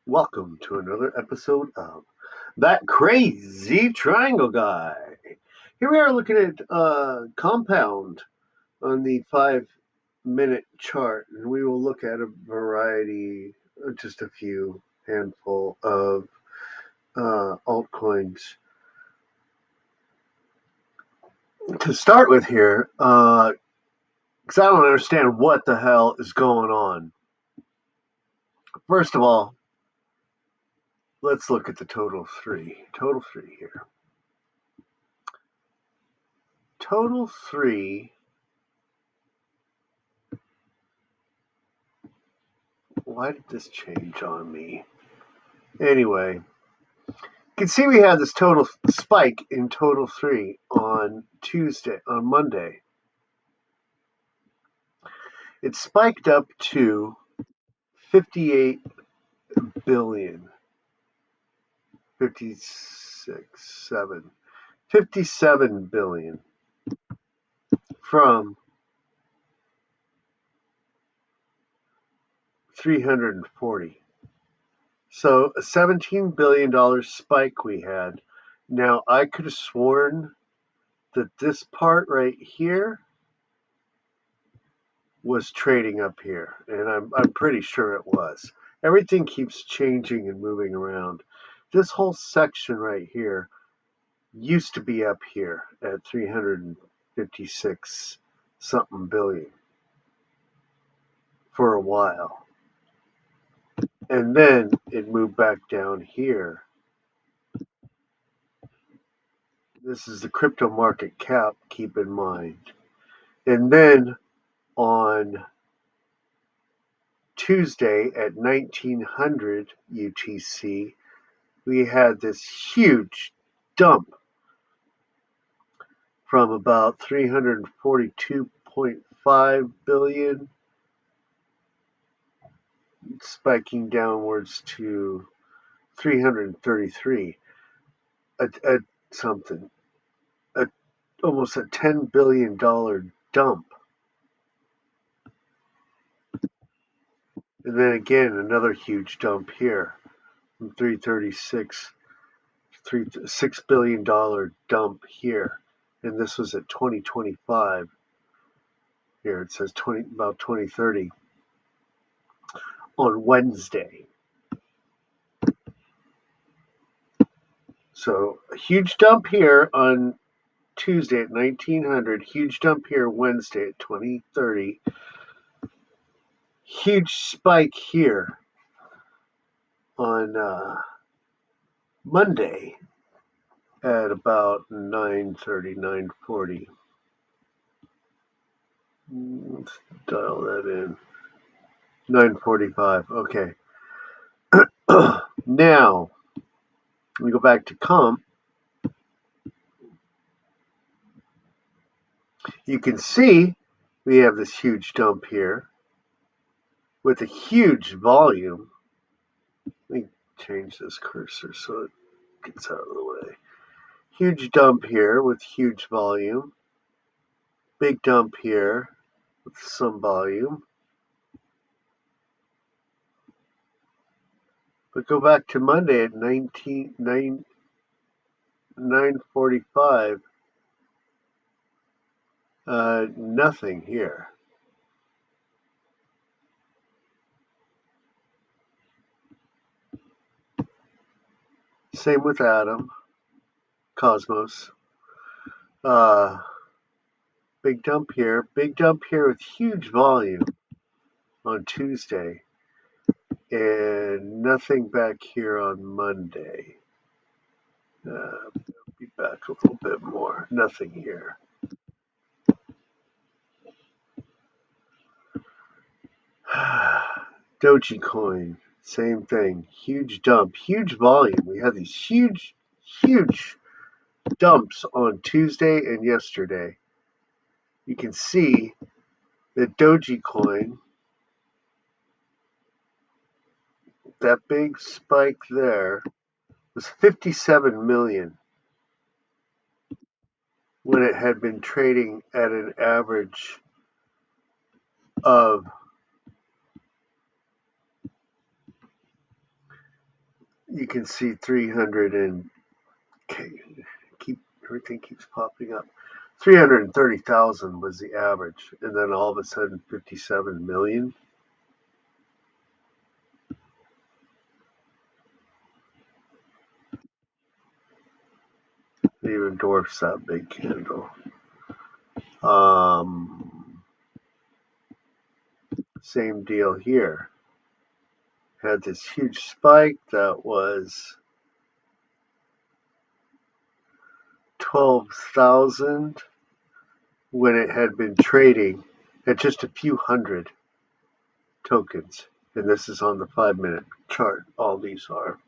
Welcome to another episode of That Crazy Triangle Guy. Here we are looking at compound on the 5 minute chart, and we will look at a variety, just a few handful of altcoins. To start with here, because I don't understand what the hell is going on. First of all, let's look at the total three. Total three here. Total three. Why did this change on me? Anyway, you can see we had this total spike in total three on Monday. It spiked up to 58 billion, 56, 7, 57 billion from 340. So a $17 billion spike we had. Now I could have sworn that this part right here was trading up here, and I'm pretty sure it was. Everything keeps changing and moving around. This whole section right here used to be up here at 356 something billion for a while. And then it moved back down here. This is the crypto market cap, keep in mind. And then on Tuesday at 1900 UTC, we had this huge dump from about 342.5 billion spiking downwards to 333, a something, a almost a $10 billion dump. And then again another huge dump here from 336, $6 billion dump here. And this was at 2025. Here it says about 2030 on Wednesday. So a huge dump here on Tuesday at 1900, huge dump here Wednesday at 2030, huge spike here on Monday at about 9:30, 9:40. Let's dial that in. 9:45. Okay. Now, we go back to comp. You can see we have this huge dump here with a huge volume. Let me change this cursor so it gets out of the way. Huge dump here with huge volume. Big dump here with some volume. But go back to Monday at 9:45. Nothing here. Same with Atom, Cosmos. Big dump here with huge volume on Tuesday, and nothing back here on Monday. Be back a little bit more. Nothing here. Dogecoin, same thing. Huge dump, huge volume. We had these huge dumps on Tuesday and yesterday. You can see that Dogecoin, that big spike there, was 57 million when it had been trading at an average of you can see 300 and everything keeps popping up. 330,000 was the average, and then all of a sudden 57 million. It even dwarfs that big candle. Same deal here. Had this huge spike that was 12,000 when it had been trading at just a few hundred tokens. And this is on the 5-minute chart. All these are.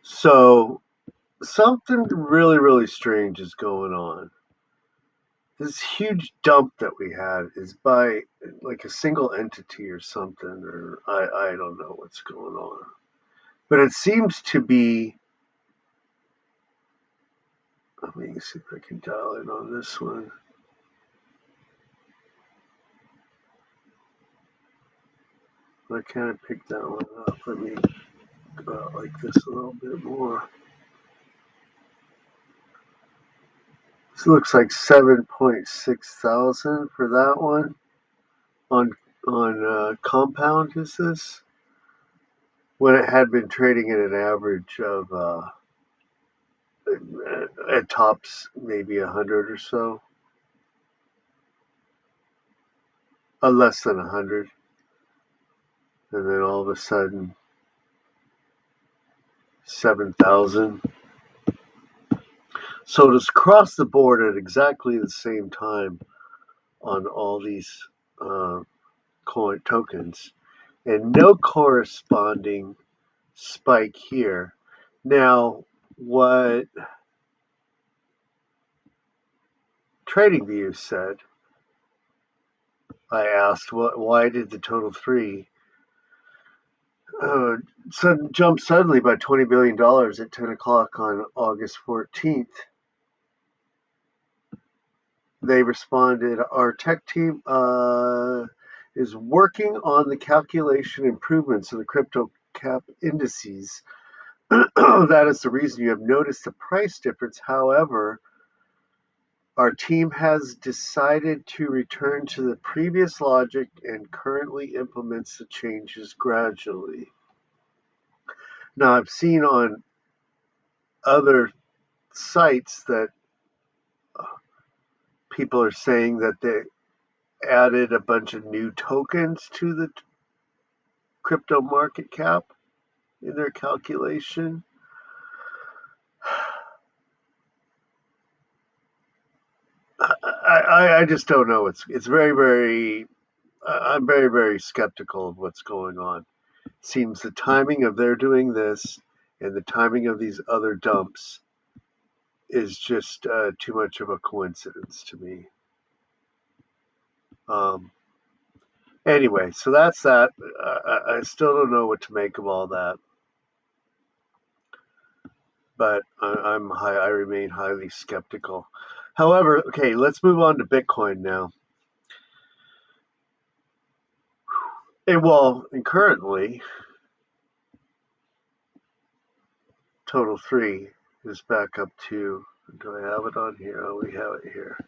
So something really, really strange is going on. This huge dump that we had is by like a single entity or something, or I don't know what's going on. But it seems to be. Let me see if I can dial in on this one. Why can't I pick that one up? Let me go out like this a little bit more. This looks like 7.6 thousand for that one. On compound is this? When it had been trading at an average of at tops maybe 100 or so, less than 100, and then all of a sudden 7,000. So it is across the board at exactly the same time on all these uh, coin tokens, and no corresponding spike here. Now, what TradingView said, I asked, why did the total three jump suddenly by $20 billion at 10 o'clock on August 14th? They responded, our tech team is working on the calculation improvements of the crypto cap indices. That is the reason you have noticed the price difference. However, our team has decided to return to the previous logic and currently implements the changes gradually. Now, I've seen on other sites that people are saying that they added a bunch of new tokens to the crypto market cap in their calculation. I just don't know. It's very, very. I'm very, very skeptical of what's going on. Seems the timing of their doing this and the timing of these other dumps is just too much of a coincidence to me. Um, anyway, so that's that. I still don't know what to make of all that, but I remain highly skeptical. However, okay, let's move on to Bitcoin now. And currently, total three is back up to. Do I have it on here? Oh, we have it here.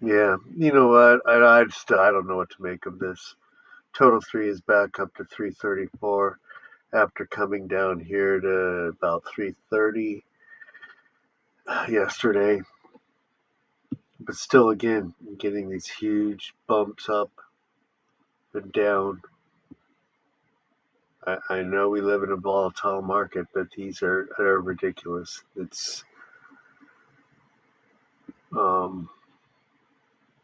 Yeah, you know what? I don't know what to make of this. Total three is back up to 334 after coming down here to about 330 yesterday. But still, again, getting these huge bumps up and down. I know we live in a volatile market, but these are ridiculous. It's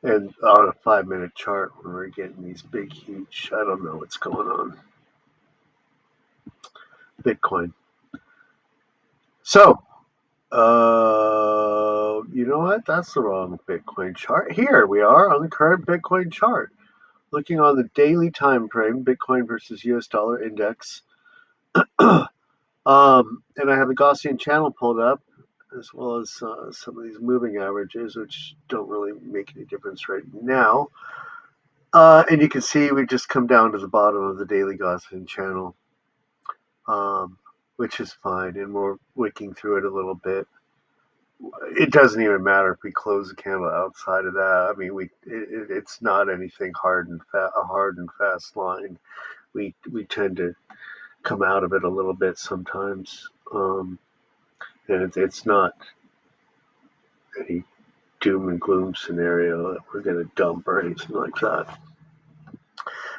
and on a 5-minute chart when we're getting these big, huge. I don't know what's going on. Bitcoin. So, you know what? That's the wrong Bitcoin chart. Here we are on the current Bitcoin chart. Looking on the daily time frame, Bitcoin versus US dollar index. And I have the Gaussian channel pulled up, as well as some of these moving averages, which don't really make any difference right now. And you can see we just come down to the bottom of the daily Gaussian channel, which is fine, and we're wicking through it a little bit. It doesn't even matter if we close the candle outside of that. I mean, it's not anything a hard and fast line. We tend to come out of it a little bit sometimes, and it's not any doom and gloom scenario that we're going to dump or anything like that.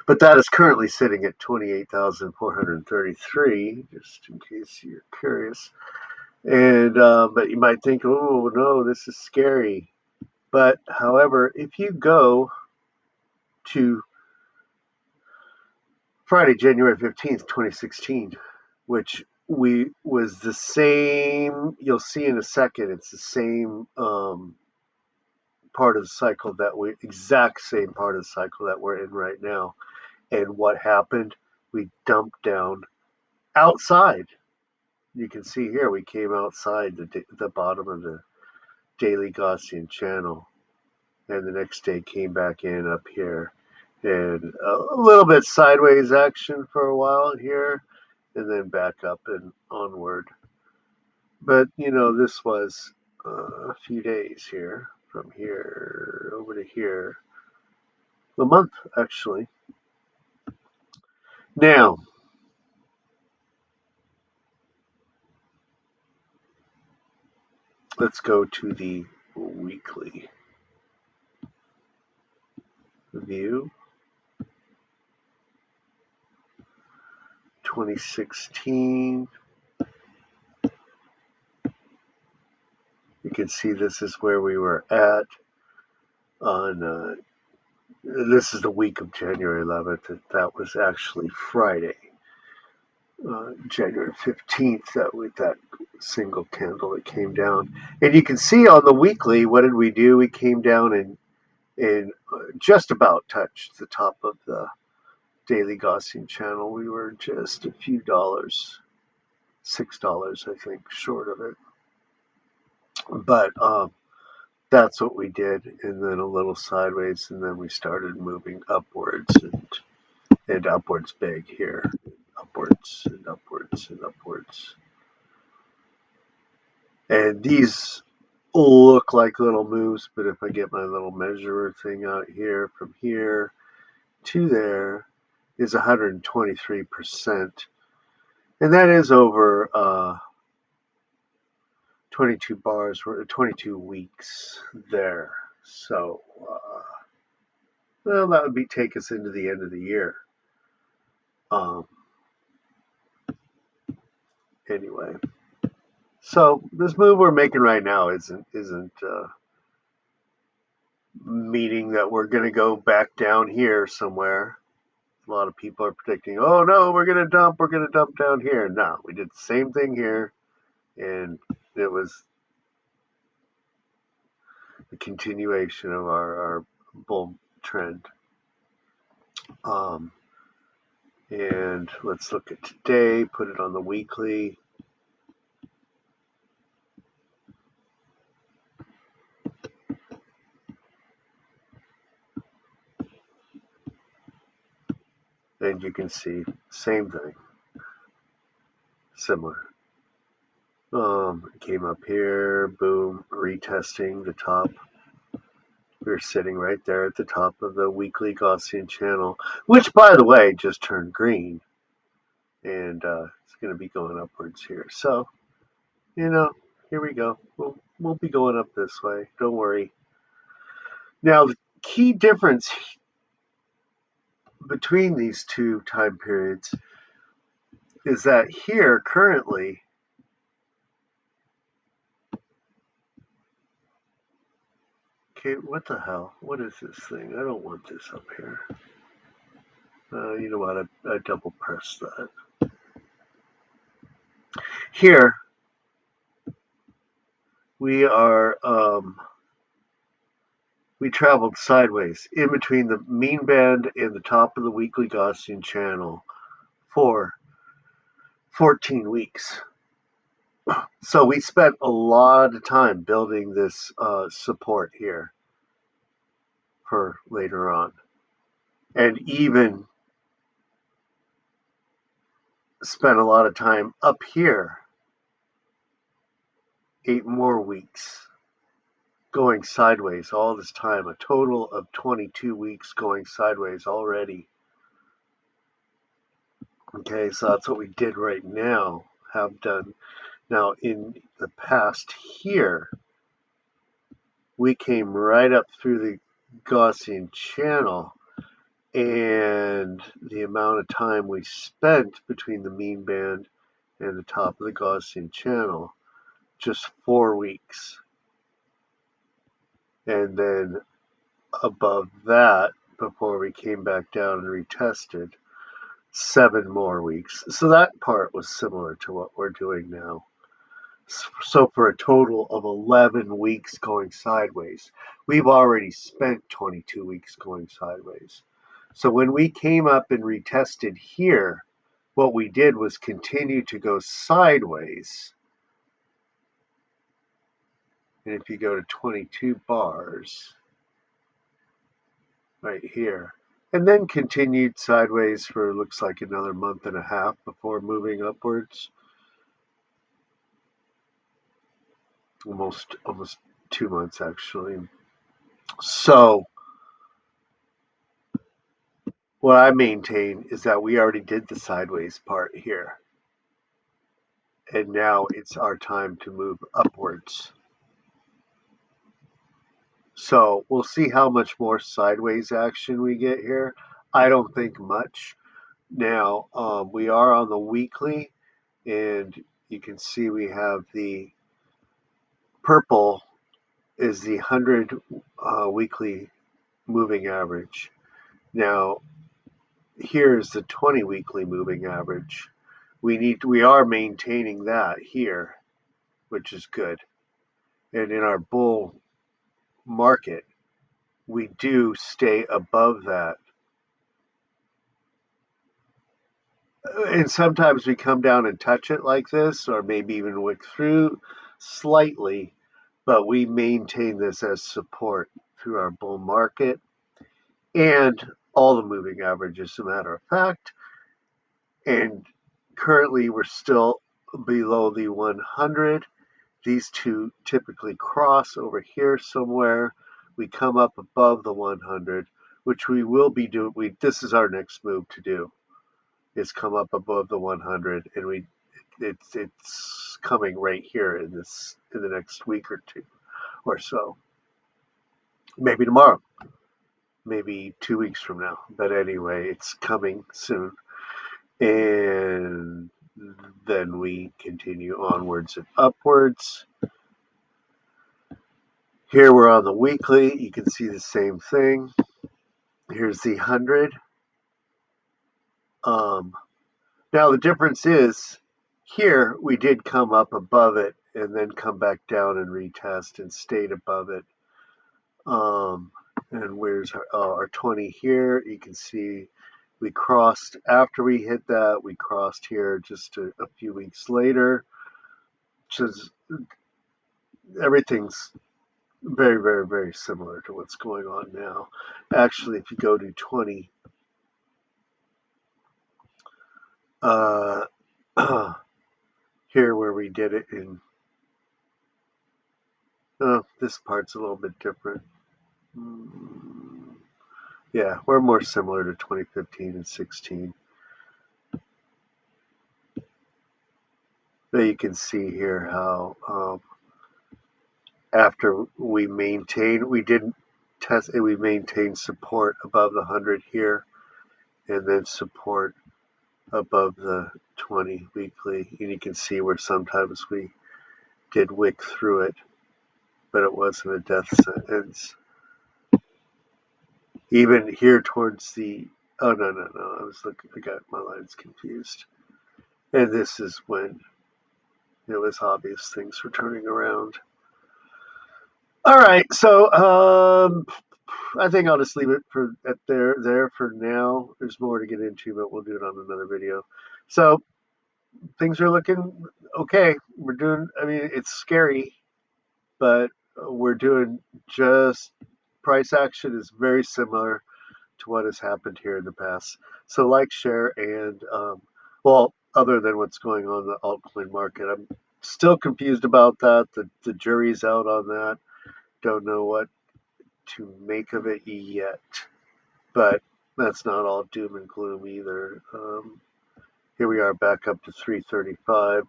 But that is currently sitting at 28,433, just in case you're curious. And but you might think, oh no, this is scary. But however, if you go to Friday, January 15th, 2016, which we was the same, you'll see in a second, it's the same part of the cycle exact same part of the cycle that we're in right now. And what happened? We dumped down outside. You can see here we came outside the bottom of the daily Gaussian channel, and the next day came back in up here, and a little bit sideways action for a while here, and then back up and onward. But this was a few days here, from here over to here, a month actually. Now, let's go to the weekly view. 2016. You can see this is where we were at on. This is the week of January 11th. That was actually Friday, January 15th. That single candle that came down, and you can see on the weekly. What did we do? We came down and just about touched the top of the daily Gaussian channel. We were just a few dollars, $6, I think, short of it. But that's what we did, and then a little sideways, and then we started moving upwards and upwards big here, upwards and upwards and upwards. And these look like little moves, but if I get my little measurer thing out here, from here to there is 123%. And that is over 22 bars, 22 weeks there. So, well, that would take us into the end of the year. Anyway, so this move we're making right now isn't meaning that we're going to go back down here somewhere. A lot of people are predicting, oh no, we're going to dump down here. No, we did the same thing here, and it was a continuation of our bull trend. And let's look at today, put it on the weekly. And you can see, same thing, similar. Came up here, boom, retesting the top. We're sitting right there at the top of the weekly Gaussian channel, which, by the way, just turned green. And it's going to be going upwards here. So, here we go. We'll be going up this way. Don't worry. Now, the key difference between these two time periods is that here, currently, okay, what the hell? What is this thing? I don't want this up here. You know what? I double pressed that. Here, we are, we traveled sideways in between the mean band and the top of the weekly Gaussian channel for 14 weeks. So we spent a lot of time building this support here for later on. and even spent a lot of time up here, 8 more weeks going sideways all this time, a total of 22 weeks going sideways already. Okay, so that's what we did right now, have done. Now, in the past here, we came right up through the Gaussian channel, and the amount of time we spent between the mean band and the top of the Gaussian channel, just 4 weeks. And then above that, before we came back down and retested, 7 more weeks. So that part was similar to what we're doing now. So for a total of 11 weeks going sideways, we've already spent 22 weeks going sideways. So when we came up and retested here, what we did was continue to go sideways. And if you go to 22 bars right here, and then continued sideways for looks like another month and a half before moving upwards. Almost 2 months actually. So what I maintain is that we already did the sideways part here. And now it's our time to move upwards. So we'll see how much more sideways action we get here. I don't think much. Now, we are on the weekly, and you can see we have the purple is the 100 weekly moving average. Now, here's the 20 weekly moving average. We are maintaining that here, which is good. And in our bull market, we do stay above that. And sometimes we come down and touch it like this, or maybe even wick through slightly, but we maintain this as support through our bull market and all the moving averages, as a matter of fact. And currently, we're still below the 100. These two typically cross over here somewhere. We come up above the 100, which we will be doing. This is our next move to do, is come up above the 100, and it's coming right here in the next week or two or so. Maybe tomorrow, maybe 2 weeks from now. But anyway, it's coming soon. And then we continue onwards and upwards. Here we're on the weekly. You can see the same thing. Here's the 100. Now the difference is here we did come up above it and then come back down and retest and stayed above it. And where's our 20 here? You can see we crossed after we hit that. We crossed here just a few weeks later. Just everything's very, very, very similar to what's going on now. Actually, if you go to 20, here where we did it in, this part's a little bit different. Yeah, we're more similar to 2015 and 16. But you can see here how after we didn't test it, we maintained support above the 100 here, and then support above the 20 weekly. And you can see where sometimes we did wick through it, but it wasn't a death sentence. Even here towards the, oh no, I got my lines confused. And this is when it was obvious things were turning around. All right, so I think I'll just leave it there for now. There's more to get into, but we'll do it on another video. So things are looking okay. We're doing. I mean, it's scary, but we're doing just price action is very similar to what has happened here in the past. So like, share, and well, other than what's going on in the altcoin market, I'm still confused about that. The jury's out on that. Don't know what to make of it yet. But that's not all doom and gloom either. Here we are back up to 335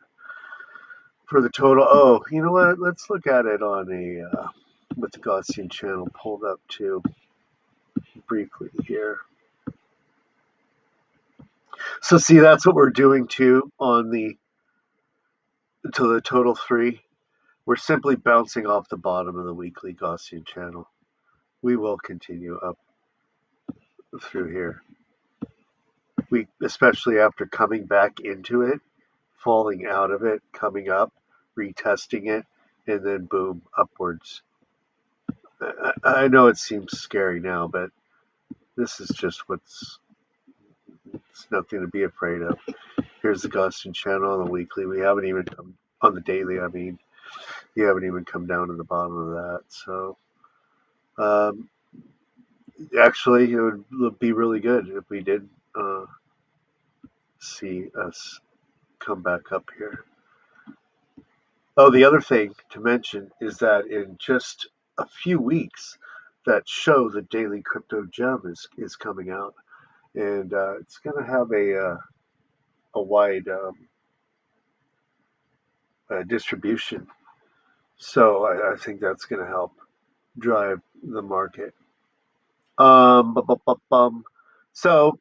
for the total. Oh, you know what? Let's look at it on a with the Gaussian channel pulled up too briefly here. So see, that's what we're doing too on the to the total 3. We're simply bouncing off the bottom of the weekly Gaussian channel. We will continue up through here. We, especially after coming back into it, falling out of it, coming up, retesting it, and then boom, upwards. I know it seems scary now, but this is just it's nothing to be afraid of. Here's the Gaussian channel on the weekly. We haven't even come on the daily. I mean, you haven't even come down to the bottom of that. So, um, actually, it would be really good if we did see us come back up here. Oh, the other thing to mention is that in just a few weeks, that show, the Daily Crypto Gem, is coming out, and it's going to have a wide distribution. So I think that's going to help drive the market. So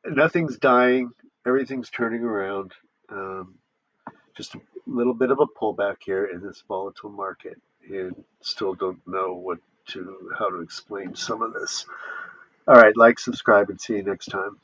nothing's dying, everything's turning around. Um, just a little bit of a pullback here in this volatile market, and still don't know how to explain some of this. All right, like, subscribe, and see you next time.